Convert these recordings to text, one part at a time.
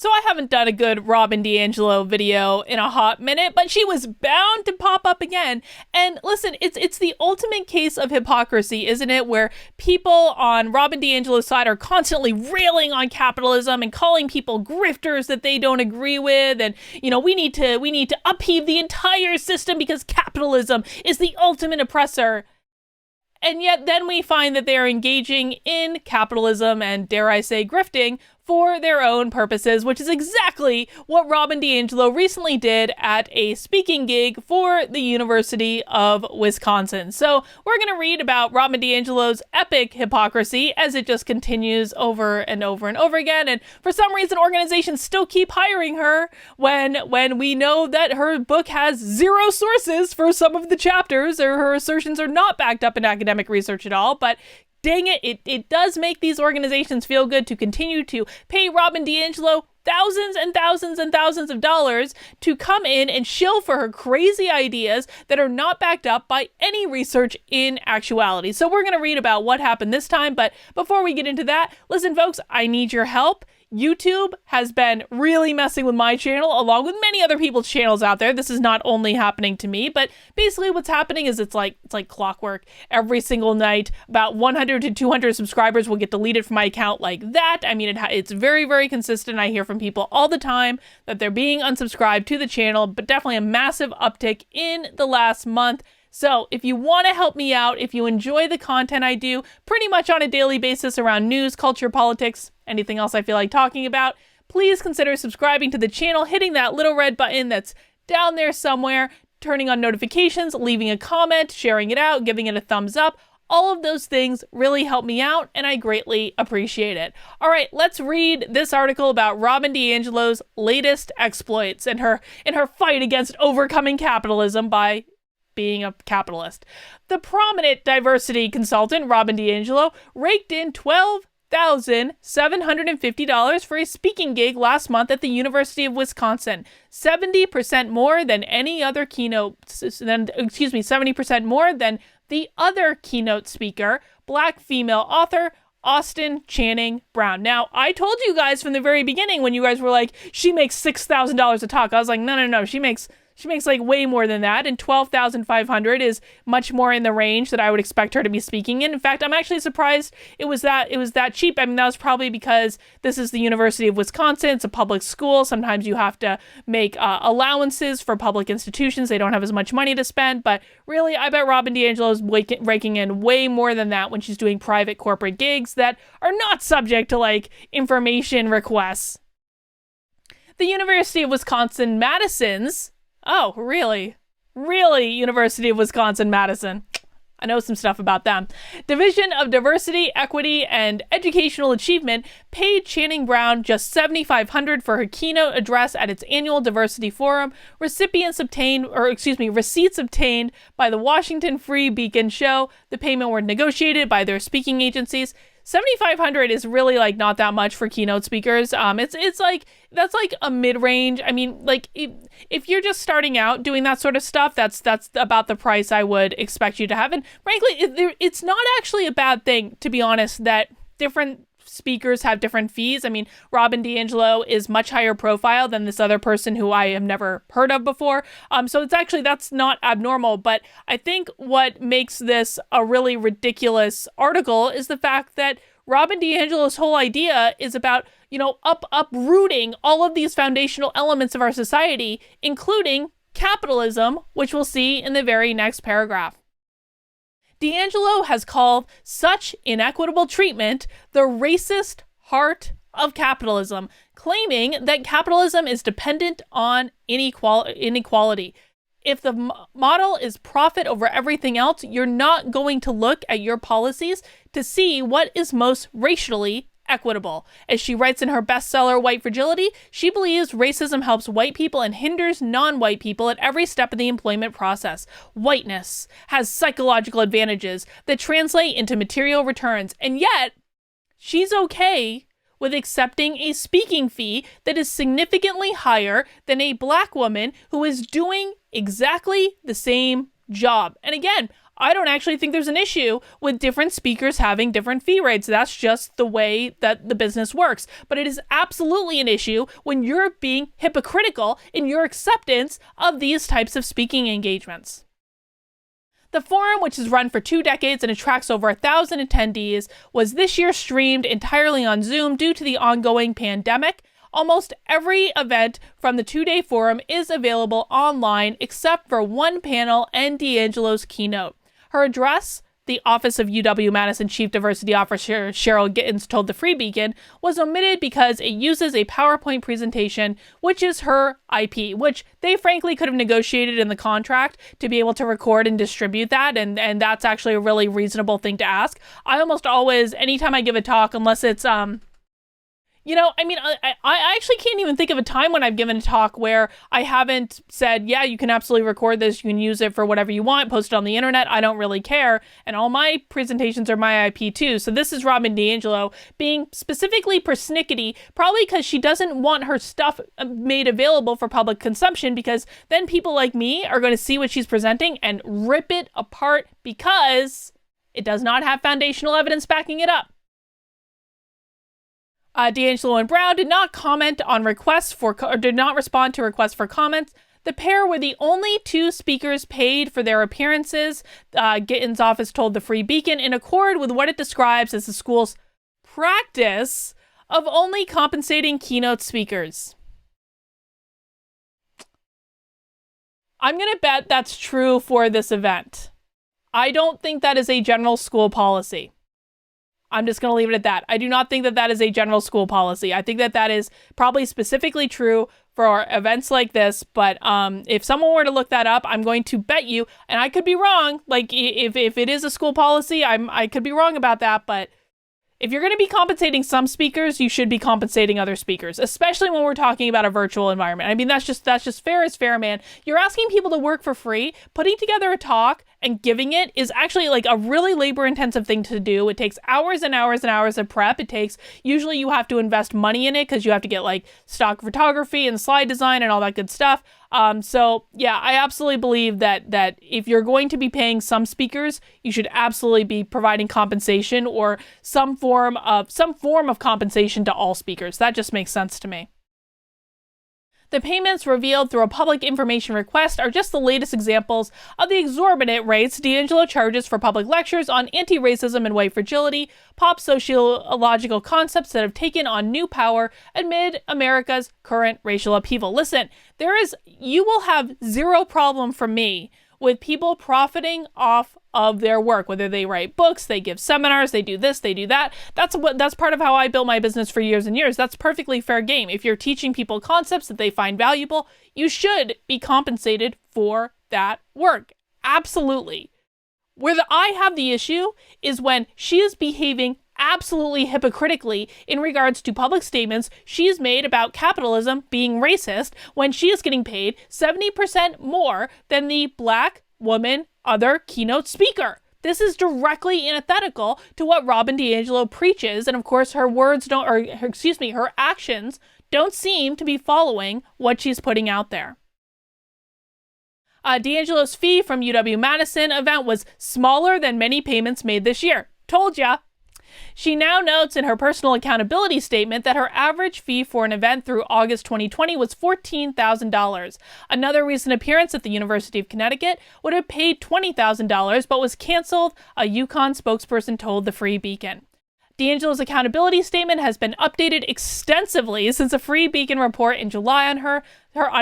So I haven't done a good Robin DiAngelo video in a hot minute, but she was bound to pop up again. And listen, it's the ultimate case of hypocrisy, isn't it? Where people on Robin DiAngelo's side are constantly railing on capitalism and calling people grifters that they don't agree with. And, you know, we need to upheave the entire system because capitalism is the ultimate oppressor. And yet then we find that they're engaging in capitalism and, dare I say, grifting for their own purposes, which is exactly what Robin DiAngelo recently did at a speaking gig for the University of Wisconsin. So we're going to read about Robin DiAngelo's epic hypocrisy as it just continues over and over and over again. And for some reason, organizations still keep hiring her when we know that her book has zero sources for some of the chapters, or her assertions are not backed up in academic research at all. But dang it, it does make these organizations feel good to continue to pay Robin DiAngelo thousands and thousands and thousands of dollars to come in and shill for her crazy ideas that are not backed up by any research in actuality. So we're going to read about what happened this time, but before we get into that, listen folks, I need your help. YouTube has been really messing with my channel along with many other people's channels out there. This is not only happening to me, but basically what's happening is it's like clockwork. Every single night, about 100 to 200 subscribers will get deleted from my account like that. I mean, it's very, very consistent. I hear from people all the time that they're being unsubscribed to the channel, but definitely a massive uptick in the last month. So if you want to help me out, if you enjoy the content I do pretty much on a daily basis around news, culture, politics, anything else I feel like talking about, please consider subscribing to the channel, hitting that little red button that's down there somewhere, turning on notifications, leaving a comment, sharing it out, giving it a thumbs up. All of those things really help me out, and I greatly appreciate it. All right, let's read this article about Robin DiAngelo's latest exploits and her fight against overcoming capitalism by being a capitalist. The prominent diversity consultant, Robin DiAngelo, raked in $12,750 for a speaking gig last month at the University of Wisconsin. 70% more than any other keynote, 70% more than the other keynote speaker, Black female author, Austin Channing Brown. Now, I told you guys from the very beginning when you guys were like, she makes $6,000 a talk. I was like, no, she makes like way more than that, and $12,500 is much more in the range that I would expect her to be speaking in. In fact, I'm actually surprised it was that cheap. I mean, that was probably because this is the University of Wisconsin. It's a public school. Sometimes you have to make allowances for public institutions. They don't have as much money to spend, but really, I bet Robin DiAngelo is raking in way more than that when she's doing private corporate gigs that are not subject to like information requests. The University of Wisconsin-Madison's Oh, really? Really, University of Wisconsin-Madison. I know some stuff about them. Division of Diversity, Equity, and Educational Achievement paid Channing Brown just $7,500 for her keynote address at its annual diversity forum. Receipts obtained by the Washington Free Beacon show. The payment were negotiated by their speaking agencies. $7,500 is really like not that much for keynote speakers. It's like that's like a mid-range. I mean, like if you're just starting out doing that sort of stuff, that's about the price I would expect you to have. And frankly, it's not actually a bad thing, to be honest, that different speakers have different fees. I mean, Robin DiAngelo is much higher profile than this other person who I have never heard of before. So that's not abnormal. But I think what makes this a really ridiculous article is the fact that Robin DiAngelo's whole idea is about, uprooting all of these foundational elements of our society, including capitalism, which we'll see in the very next paragraph. DiAngelo has called such inequitable treatment the racist heart of capitalism, claiming that capitalism is dependent on inequality. If the model is profit over everything else, you're not going to look at your policies to see what is most racially equitable. As she writes in her bestseller, White Fragility, she believes racism helps white people and hinders non-white people at every step of the employment process. Whiteness has psychological advantages that translate into material returns, and yet she's okay with accepting a speaking fee that is significantly higher than a Black woman who is doing exactly the same job. And again, I don't actually think there's an issue with different speakers having different fee rates. That's just the way that the business works. But it is absolutely an issue when you're being hypocritical in your acceptance of these types of speaking engagements. The forum, which has run for 2 decades and attracts over 1,000 attendees, was this year streamed entirely on Zoom due to the ongoing pandemic. Almost every event from the 2-day forum is available online except for one panel and DiAngelo's keynote. Her address, the Office of UW-Madison Chief Diversity Officer Cheryl Gittins told the Free Beacon, was omitted because it uses a PowerPoint presentation, which is her IP, which they frankly could have negotiated in the contract to be able to record and distribute that, and that's actually a really reasonable thing to ask. I almost always, anytime I give a talk, unless it's I actually can't even think of a time when I've given a talk where I haven't said, yeah, you can absolutely record this, you can use it for whatever you want, post it on the internet, I don't really care, and all my presentations are my IP too. So this is Robin DiAngelo being specifically persnickety, probably because she doesn't want her stuff made available for public consumption, because then people like me are going to see what she's presenting and rip it apart because it does not have foundational evidence backing it up. DiAngelo and Brown did not respond to requests for comments. The pair were the only 2 speakers paid for their appearances, Gittins' office told the Free Beacon, in accord with what it describes as the school's practice of only compensating keynote speakers. I'm going to bet that's true for this event. I don't think that is a general school policy. I'm just going to leave it at that. I do not think that that is a general school policy. I think that that is probably specifically true for events like this. But if someone were to look that up, I'm going to bet you, and I could be wrong. Like if it is a school policy, I could be wrong about that. But if you're going to be compensating some speakers, you should be compensating other speakers, especially when we're talking about a virtual environment. I mean, that's just fair as fair, man. You're asking people to work for free. Putting together a talk and giving it is actually like a really labor-intensive thing to do. It takes hours and hours and hours of prep. Usually you have to invest money in it because you have to get like stock photography and slide design and all that good stuff. So yeah, I absolutely believe that if you're going to be paying some speakers, you should absolutely be providing compensation or some form of compensation to all speakers. That just makes sense to me. The payments revealed through a public information request are just the latest examples of the exorbitant rates DiAngelo charges for public lectures on anti-racism and white fragility, pop sociological concepts that have taken on new power amid America's current racial upheaval. Listen, you will have zero problem from me with people profiting off of their work, whether they write books, they give seminars, they do this, they do that. That's part of how I built my business for years and years. That's perfectly fair game. If you're teaching people concepts that they find valuable, you should be compensated for that work. Absolutely. Where I have the issue is when she is behaving absolutely hypocritically in regards to public statements she's made about capitalism being racist when she is getting paid 70% more than the Black woman other keynote speaker. This is directly antithetical to what Robin DiAngelo preaches, and of course her actions don't seem to be following what she's putting out there. DiAngelo's fee from UW-Madison event was smaller than many payments made this year. Told ya. She now notes in her personal accountability statement that her average fee for an event through August 2020 was $14,000. Another recent appearance at the University of Connecticut would have paid $20,000 but was canceled, a UConn spokesperson told the Free Beacon. DiAngelo's accountability statement has been updated extensively since a Free Beacon report in July on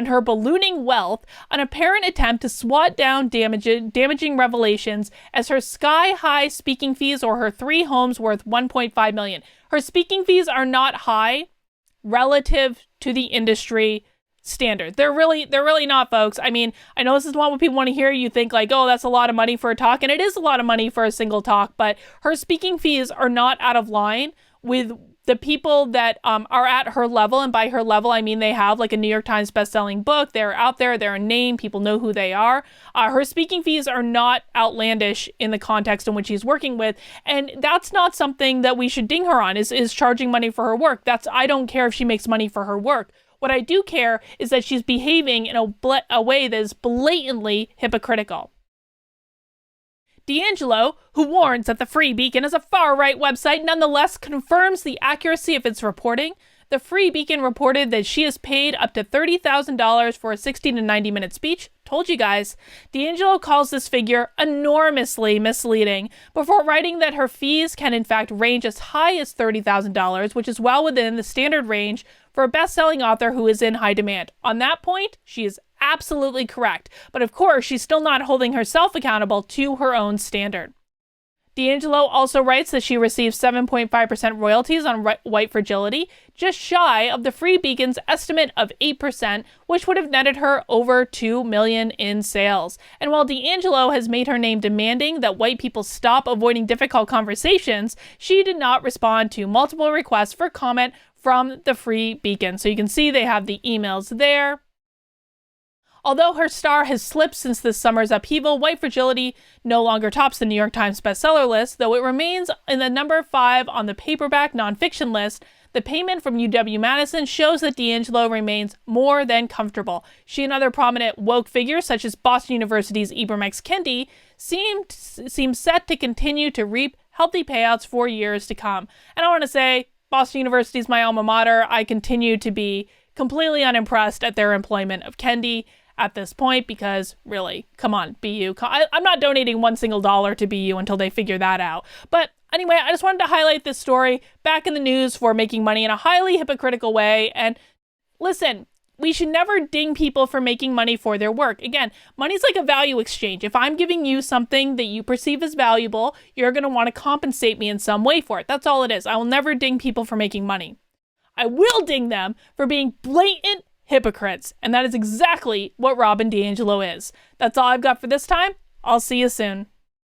her ballooning wealth, an apparent attempt to swat down damaging revelations as her sky-high speaking fees or her 3 homes worth $1.5 million. Her speaking fees are not high relative to the industry standard. They're really not, folks. I mean, I know this is what people want to hear. You think like, oh, that's a lot of money for a talk, and it is a lot of money for a single talk, but her speaking fees are not out of line with the people that are at her level. And by her level, I mean they have like a New York Times bestselling book. They're out there. They're a name. People know who they are. Her speaking fees are not outlandish in the context in which she's working with. And that's not something that we should ding her on, is charging money for her work. I don't care if she makes money for her work. What I do care is that she's behaving in a way that is blatantly hypocritical. DiAngelo, who warns that the Free Beacon is a far-right website, nonetheless confirms the accuracy of its reporting. The Free Beacon reported that she is paid up to $30,000 for a 60 to 90-minute speech. Told you guys. DiAngelo calls this figure enormously misleading, before writing that her fees can in fact range as high as $30,000, which is well within the standard range for a best-selling author who is in high demand. On that point, she is absolutely correct, but of course, she's still not holding herself accountable to her own standard. DiAngelo also writes that she receives 7.5% royalties on White Fragility, just shy of the Free Beacon's estimate of 8%, which would have netted her over $2 million in sales. And while DiAngelo has made her name demanding that white people stop avoiding difficult conversations, she did not respond to multiple requests for comment from the Free Beacon. So you can see they have the emails there. Although her star has slipped since this summer's upheaval, White Fragility no longer tops the New York Times bestseller list, though it remains in the number 5 on the paperback nonfiction list. The payment from UW-Madison shows that DiAngelo remains more than comfortable. She and other prominent woke figures, such as Boston University's Ibram X. Kendi, seem set to continue to reap healthy payouts for years to come. And I want to say, Boston University is my alma mater. I continue to be completely unimpressed at their employment of Kendi at this point, because really, come on, BU. I'm not donating one single dollar to BU until they figure that out. But anyway, I just wanted to highlight this story back in the news for making money in a highly hypocritical way. And listen, we should never ding people for making money for their work. Again, money's like a value exchange. If I'm giving you something that you perceive as valuable, you're going to want to compensate me in some way for it. That's all it is. I will never ding people for making money. I will ding them for being blatant hypocrites, and that is exactly what Rob and DiAngelo is. That's all I've got for this time. I'll see you soon.